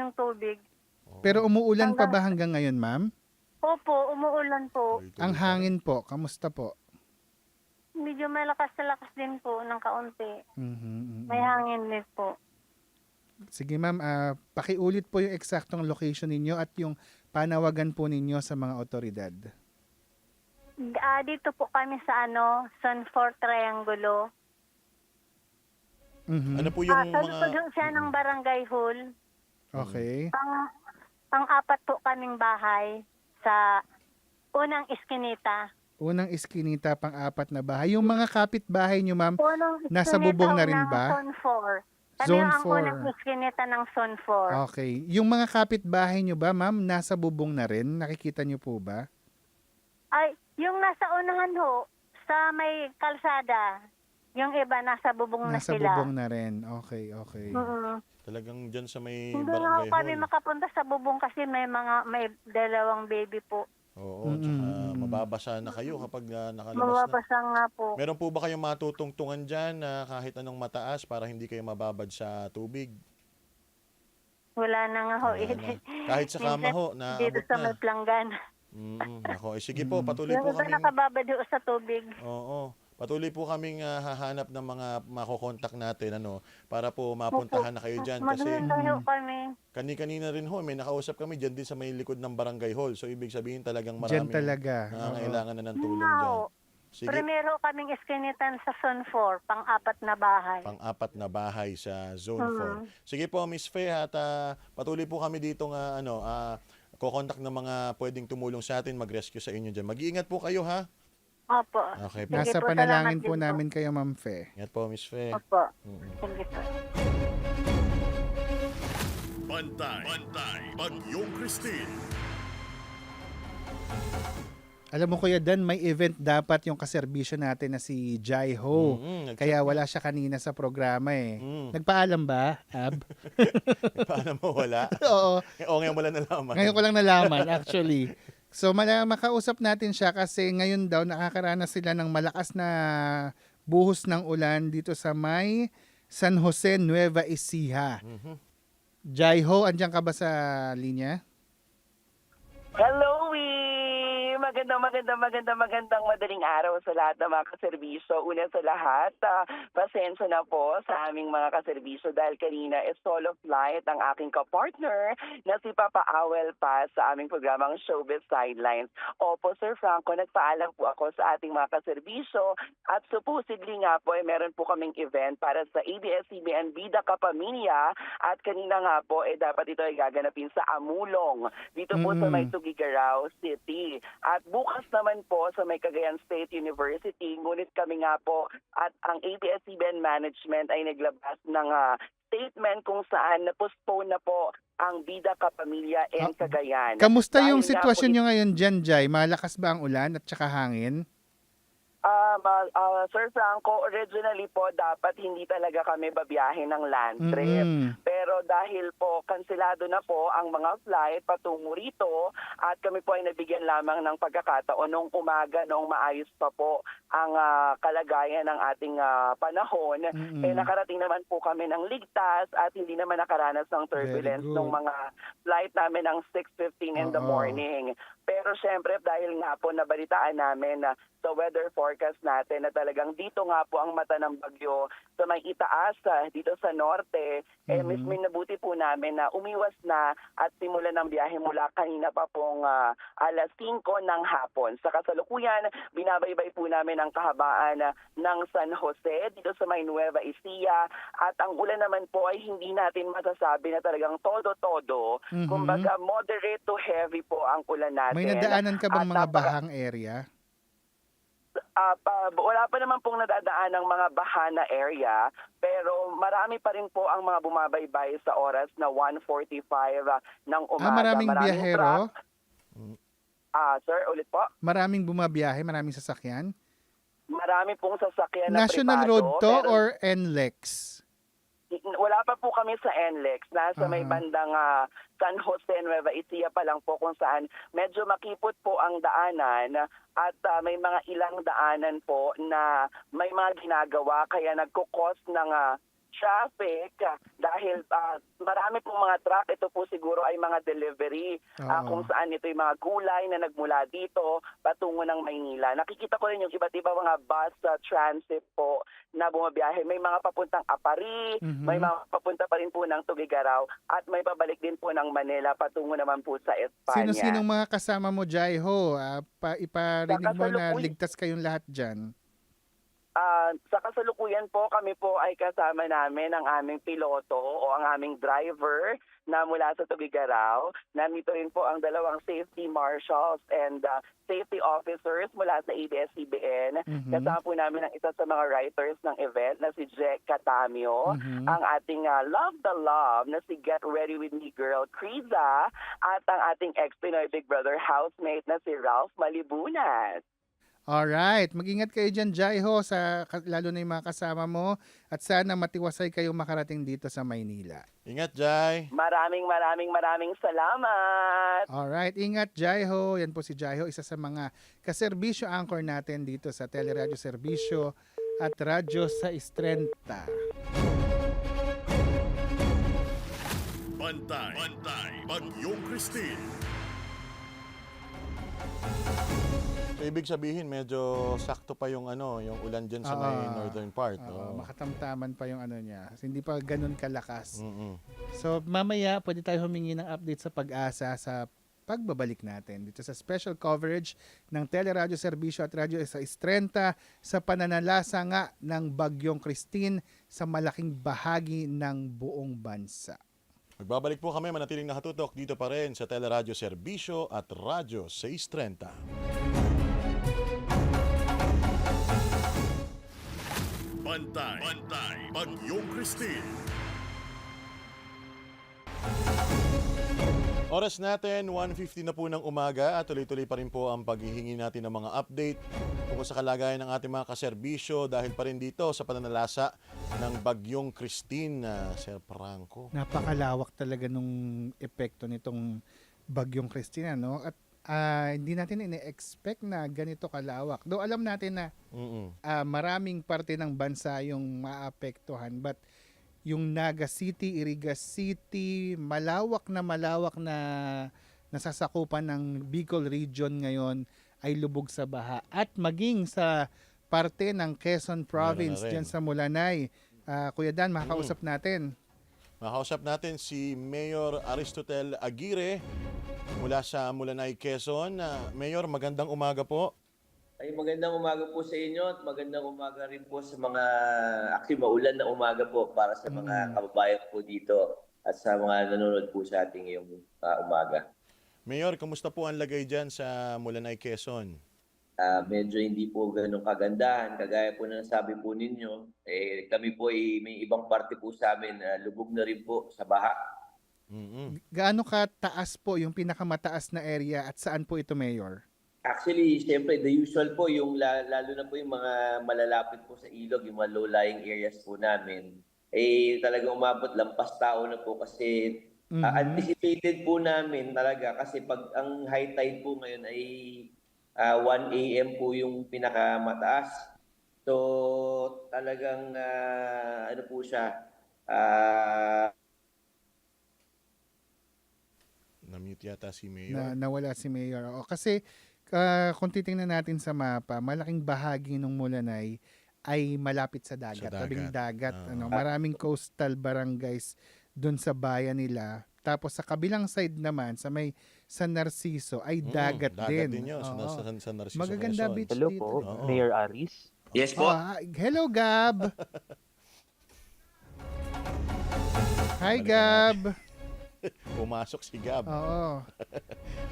yung tubig. Pero umuulan pa Hanggang, ba hanggang ngayon, ma'am? opo, umuulan po. Ang hangin po, kamusta po? Medyo malakas na lakas din po ng kaunti. Mhm, May mhm. hangin din po. Sige ma'am, pakiulit po yung eksaktong location ninyo at yung panawagan po ninyo sa mga otoridad. Dito po kami sa Sunfort Triangulo. Mhm. Ano po yung Sa likod mga... ho siya ng barangay hall. Okay. Pang-apat po kaming bahay sa unang iskinita. Unang iskinita, pang-apat na bahay. Yung mga kapitbahay nyo, ma'am, Unang nasa iskinita bubong na ho rin ng ba? Zone 4. Kami Zone ang 4. unang iskinita ng Zone 4. Okay. Yung mga kapitbahay nyo ba, ma'am, nasa bubong na rin? Nakikita nyo po ba? Ay, yung nasa unahan ho, sa may kalsada, yung iba nasa bubong na Nasa sila. bubong na rin. Okay, okay. Talagang dyan sa may Hindi nga ho barangay kami hall. makapunta sa bubong kasi may dalawang baby po. Oo, tsaka mababasa na kayo kapag nakalabas na. Mababasa nga po. Meron po ba kayong matutungtungan dyan na kahit anong mataas para hindi kayo mababad sa tubig? Wala na nga ho. Wala na. Kahit sa kama ho, Dito naabot sa na. may planggan. Nako, sige po, patuloy Yung po iba kaming... nakababad ho sa tubig. Oo. Patuloy po kaming hahanap ng mga makokontak natin para po mapuntahan na kayo dyan kasi Maghintay ho kami. kani-kanina rin ho may nakausap kami dyan din sa may likod ng barangay hall. So ibig sabihin talagang Diyan maraming talaga. nangangailangan na ng tulong Nga dyan. ho. Sige, Primero kaming iskinitan sa Zone 4, pang-apat na bahay. pang-apat na bahay sa Zone 4. Sige po, Miss Fe, at patuloy po kami dito kokontak ng mga pwedeng tumulong sa atin, mag-rescue sa inyo dyan. Mag-iingat po kayo, ha? Opo. Okay po. Nasa Sige po, panalangin salamat po din namin kayo, Ma'am Fe. Ingat po, Miss Fe. Opo. Sige po. Bantay, Bagyong Christine. Alam mo Kuya Dan, may event dapat yung kaserbisyo natin na si Jai Ho. Kaya wala siya kanina sa programa eh. Nagpaalam ba, Ab? Paano mo wala? Oo. O ngayon wala nalaman. Ngayon ko lang nalaman actually. So makausap natin siya kasi ngayon daw nakakaranas sila ng malakas na buhos ng ulan dito sa may San Jose, Nueva Ecija. Jai Ho, andyan ka ba sa linya? Hello, magandang madaling araw sa lahat ng mga kaserbisyo. Una sa lahat, pasensya na po sa aming mga kaserbisyo dahil kanina is solo flight ang aking kapartner na si Papa Awel pa sa aming programang Showbiz Sidelines. Opo, Sir Franco, nagpaalam po ako sa ating mga kaserbisyo at supposedly nga po ay meron po kaming event para sa ABS-CBN Bida Kapamilya at kanina nga po dapat ito ay gaganapin sa Amulong dito po sa may Tugigaraw City. At bukas naman po sa may Cagayan State University, ngunit kami nga po at ang ABS-CBN management ay naglabas ng statement kung saan na-postpone na po ang Bida Kapamilya and Cagayan. Kamusta yung Dahil nga sitwasyon po, nyo ngayon dyan, Jai? Malakas ba ang ulan at saka hangin? Sir Franco, originally po dapat hindi talaga kami babiyahe ng land trip. Pero dahil po kanselado na po ang mga flight patungo rito at kami po ay nabigyan lamang ng pagkakataon noong umaga, noong maayos pa po ang kalagayan ng ating panahon, nakarating naman po kami ng ligtas at hindi naman nakaranas ng turbulence ng mga flight namin ng 6:15 in the morning. Pero syempre dahil nga po nabalitaan namin sa weather forecast natin na talagang dito nga po ang mata ng bagyo sa may itaas dito sa norte, mas minabuti po namin na umiwas na at simulan ng biyahe mula kanina pa pong alas 5 ng hapon. Sa kasalukuyan, binabaybay po namin ang kahabaan ng San Jose dito sa may Nueva Ecija at ang ulan naman po ay hindi natin masasabi na talagang todo-todo. Kumbaga moderate to heavy po ang ulan natin. May nadaanan ka bang At mga bahang area? Wala pa naman pong nadadaan ng mga bahana area, pero marami pa rin po ang mga bumabaybay sa oras na 1:45 ng umaga. Maraming biyahero? Sir, ulit po? Maraming bumabiyahe, maraming sasakyan? Marami pong sasakyan na National privado, Road to pero or NLEX? wala pa po kami sa NLEX. Nasa may bandang San Jose, Nueva Ecija pa lang po kung saan medyo makipot po ang daanan at may mga ilang daanan po na may mga ginagawa kaya nagkukos ng traffic dahil marami pong mga truck. Ito po siguro ay mga delivery kung saan ito yung mga gulay na nagmula dito patungo ng Maynila. Nakikita ko rin yung iba't iba mga bus transit po na bumabiyahe. May mga papuntang Apari, may mga papunta pa rin po ng Tugigaraw at may pabalik din po ng Manila patungo naman po sa Espanya. Sino-sinong mga kasama mo, Jaiho? Iparinig mo na ligtas kayong lahat dyan. Sa kasalukuyan po, kami po ay kasama namin ang aming piloto o ang aming driver na mula sa Tugigaraw. Nandito rin po ang dalawang safety marshals and safety officers mula sa ABS-CBN. Kasama po namin ang isa sa mga writers ng event na si Jack Catamio, ang ating Love the Love na si Get Ready With Me Girl, Kriza, at ang ating ex-Pinoy Big Brother housemate na si Ralph Malibunas. Alright, mag-ingat kayo dyan, Jaiho, lalo na yung mga kasama mo at sana matiwasay kayong makarating dito sa Maynila. Ingat, Jai. Maraming salamat. Alright, ingat, Jaiho. Yan po si Jaiho, isa sa mga kaserbisyo anchor natin dito sa Teleradyo Serbisyo at Radyo sa Istrenta. Bantay, Bagyong Christine. So, ibig sabihin, medyo sakto pa yung yung ulan dyan sa may northern part. Makatamtaman pa yung niya. Hindi pa ganun kalakas. Mm-mm. So, mamaya, pwede tayo humingi ng update sa Pag-asa sa pagbabalik natin dito sa special coverage ng Teleradyo Serbisyo at Radyo sa Istrenta sa pananalasa nga ng Bagyong Christine sa malaking bahagi ng buong bansa. Magbabalik po kami, manatiling nakatutok dito pa rin sa Teleradyo Serbisyo at Radyo 630. Bantay, Bagyong Christine. Oras natin, 1:50 na po ng umaga at tuloy-tuloy pa rin po ang paghihingi natin ng mga update tungkol sa kalagayan ng ating mga kaserbisyo dahil pa rin dito sa pananalasa ng Bagyong Christine, Sir Franco. Napakalawak talaga nung epekto nitong Bagyong Christine, no? At hindi natin ine-expect na ganito kalawak. Though alam natin na maraming parte ng bansa yung maapektuhan, but yung Naga City, Iriga City, malawak na nasasakupan ng Bicol region ngayon ay lubog sa baha. At maging sa parte ng Quezon Province, dyan sa Mulanay. Kuya Dan, makakausap natin. Makausap natin si Mayor Aristotel Aguirre mula sa Mulanay, Quezon. Mayor, magandang umaga po. Ay, magandang umaga po sa inyo at magandang umaga rin po sa mga actually maulan na umaga po para sa mga kababayan po dito at sa mga nanonood po sa ating ngayong umaga. Mayor, kamusta po ang lagay dyan sa Mulanay, Quezon? Medyo hindi po ganun kagandahan. Kagaya po na nasabi po ninyo, kami po may ibang parte po sa amin lubog na rin po sa baha. Gaano kataas po yung pinakamataas na area at saan po ito, Mayor? Actually, siyempre, the usual po, yung lalo na po yung mga malalapit po sa ilog, yung mga low-lying areas po namin, talagang umabot lampas tao na po kasi anticipated po namin talaga kasi pag ang high tide po ngayon ay 1 a.m. po yung pinakamataas. So, talagang ano po siya, Na-mute yata si Mayor. Nawala si Mayor. O, kasi kung titingnan natin sa mapa, malaking bahagi ng Mulanay ay malapit sa dagat, tabing dagat. Maraming coastal barangays doon sa bayan nila. Tapos sa kabilang side naman, sa may San Narciso, ay dagat din. Dagat din yun, San Narciso. Magaganda Quezon. beach Hello dito. po, Mayor Aris. yes po. Hello, Gab! Hi, Gab! Pumasok si Gab. Oo.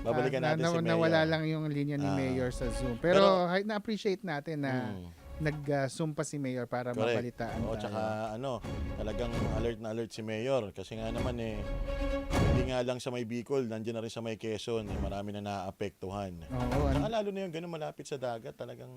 Babalikan natin si Mayor. Nawala lang yung linya ni Mayor sa Zoom. Pero na-appreciate natin na nag-zoom pa si Mayor para mabalitaan tayo. Tsaka talagang alert na alert si Mayor. Kasi nga naman hindi nga lang sa may Bicol, nandiyan na rin sa may Quezon. Marami na naapektuhan. Oo. Tsaka lalo na yung ganun malapit sa dagat, talagang...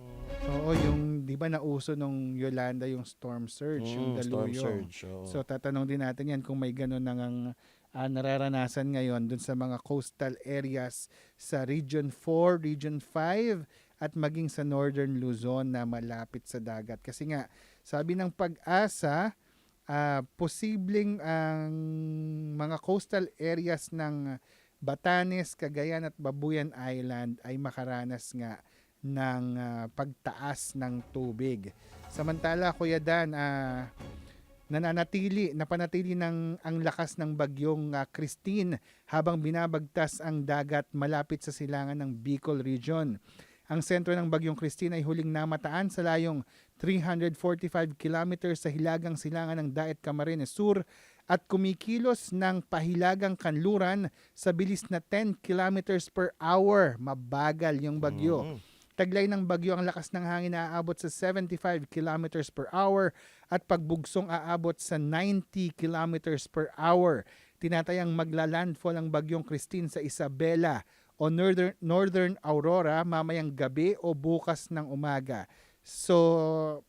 Oo, yung di ba nauso nung Yolanda yung storm surge, yung storm Daluyo. surge. Oo. So tatanong din natin yan kung may ganun nang nararanasan ngayon dun sa mga coastal areas sa Region 4, Region 5 at maging sa Northern Luzon na malapit sa dagat. Kasi nga, sabi ng Pag-asa, posibleng ang mga coastal areas ng Batanes, Cagayan at Babuyan Island ay makaranas nga ng pagtaas ng tubig. Samantala, Kuya Dan, napanatili ng ang lakas ng bagyong Christine habang binabagtas ang dagat malapit sa silangan ng Bicol Region. Ang sentro ng bagyong Christine ay huling namataan sa layong 345 kilometers sa hilagang silangan ng Daet Camarines Sur at kumikilos ng pahilagang kanluran sa bilis na 10 kilometers per hour. Mabagal yung bagyo. Taglay ng bagyo ang lakas ng hangin na aabot sa 75 kilometers per hour at pagbugsong aabot sa 90 kilometers per hour. Tinatayang maglalandfall ang bagyong Christine sa Isabela o Northern Aurora mamayang gabi o bukas ng umaga. So,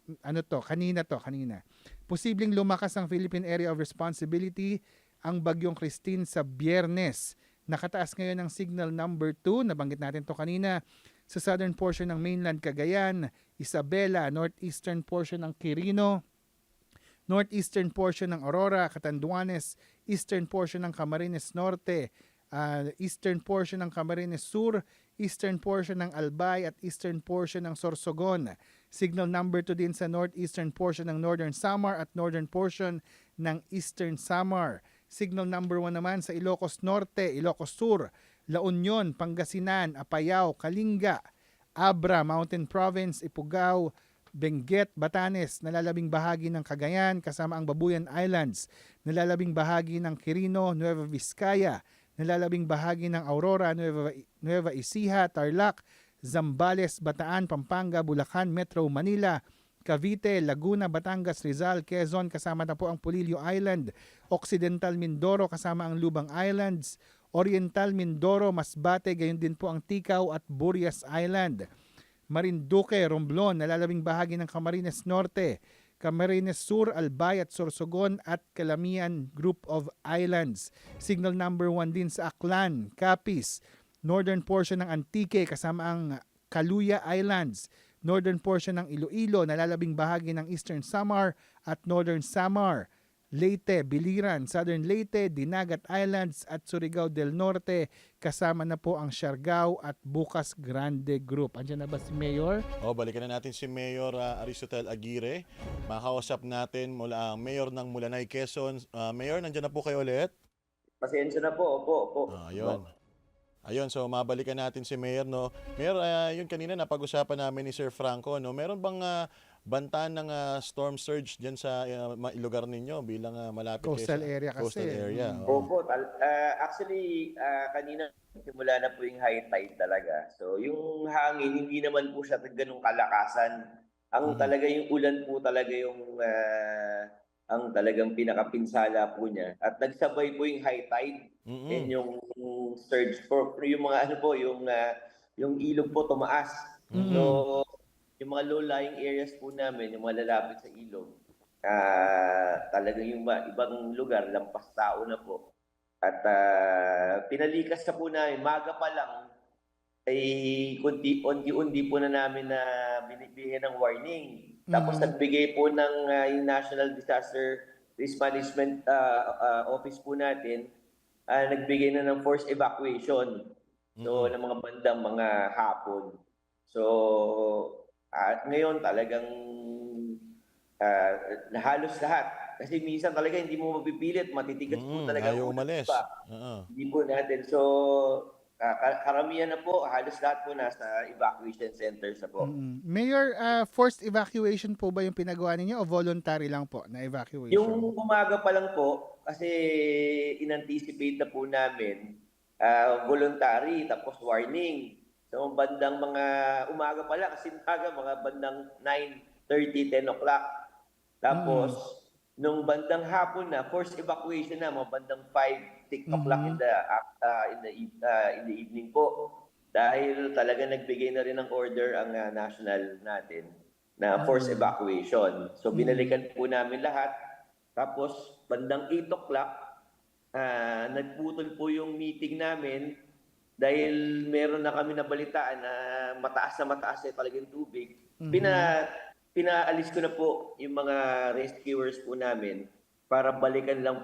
kanina. Posibleng lumakas ang Philippine Area of Responsibility ang bagyong Christine sa Biyernes. Nakataas ngayon ang signal number 2, nabanggit natin to kanina, sa southern portion ng mainland Cagayan, Isabela, northeastern portion ng Quirino, northeastern portion ng Aurora, Catanduanes, eastern portion ng Camarines Norte, eastern portion ng Camarines Sur, eastern portion ng Albay at eastern portion ng Sorsogon. Signal number 2 din sa northeastern portion ng Northern Samar at northern portion ng Eastern Samar. Signal number 1 naman sa Ilocos Norte, Ilocos Sur, La Union, Pangasinan, Apayao, Kalinga, Abra, Mountain Province, Ifugao, Benguet, Batanes, nalalabing bahagi ng Cagayan kasama ang Babuyan Islands, nalalabing bahagi ng Quirino, Nueva Vizcaya, nalalabing bahagi ng Aurora, Nueva Ecija, Tarlac, Zambales, Bataan, Pampanga, Bulacan, Metro Manila, Cavite, Laguna, Batangas, Rizal, Quezon, kasama na po ang Polillo Island, Occidental Mindoro, kasama ang Lubang Islands, Oriental Mindoro, Masbate, gayon din po ang Ticao at Burias Island. Marinduque, Romblon, nalalabing bahagi ng Camarines Norte, Camarines Sur, Albay at Sorsogon at Calamian Group of Islands. Signal number 1 din sa Aklan, Capiz, northern portion ng Antique kasama ang Caluya Islands, northern portion ng Iloilo, nalalabing bahagi ng Eastern Samar at Northern Samar, Leyte, Biliran, Southern Leyte, Dinagat Islands at Surigao del Norte, kasama na po ang Siargao at Bukas Grande Group. Andiyan na ba si Mayor? Balikan na natin si Mayor Aristotel Aguirre. Makausap natin mula ang Mayor ng Mulanay, Quezon. Mayor, nandiyan na po kayo ulit? Pasensya na po, opo. Ayun, so mabalikan natin si Mayor, no? Mayor, yun kanina napag-usapan namin ni Sir Franco, no? Meron bang bantaan ng storm surge diyan sa lugar ninyo bilang malapit Coastal sa area kasi. coastal area? Opo, actually, kanina simula na po yung high tide talaga. So, yung hangin, hindi naman po siya ganung kalakasan. Ang talaga yung ulan po talaga yung ang talagang pinakapinsala po niya. At nagsabay po yung high tide and yung surge for yung mga yung ilog po tumaas. So, yung mga low-lying areas po namin, yung mga lalapit sa ilog, talagang yung ibang lugar, lampas tao na po. At pinalikas na po namin, maga pa lang, ay unti-unti po na namin na binibigyan ng warning. Tapos nagbigay po ng yung National Disaster Risk Management Office po natin, nagbigay na ng forced evacuation. So, ng mga bandang mga hapon. So, ngayon talagang halos lahat. Kasi minsan talaga hindi mo mapipilit, matitigas po talaga. Ayaw umalis. Hindi po natin. So, karamihan na po, halos lahat po nasa evacuation centers na po. Mayor, forced evacuation po ba yung pinagawa ninyo o voluntary lang po na evacuation? Yung umaga pa lang po, kasi in-anticipate na po namin, voluntary, tapos warning. So, bandang mga umaga pa lang, kasi mga bandang 9:30, 10 o'clock. Tapos, nung bandang hapon na, forced evacuation na, mga bandang 5, 6 o'clock in the evening po. Dahil talaga nagbigay na rin ng order ang national natin na forced evacuation. So, binalikan po namin lahat. Tapos, bandang 8 o'clock, nagputol po yung meeting namin dahil meron na kami nabalitaan na mataas talaga yung tubig. Pinaalis ko na po yung mga rescuers po namin para balikan lang po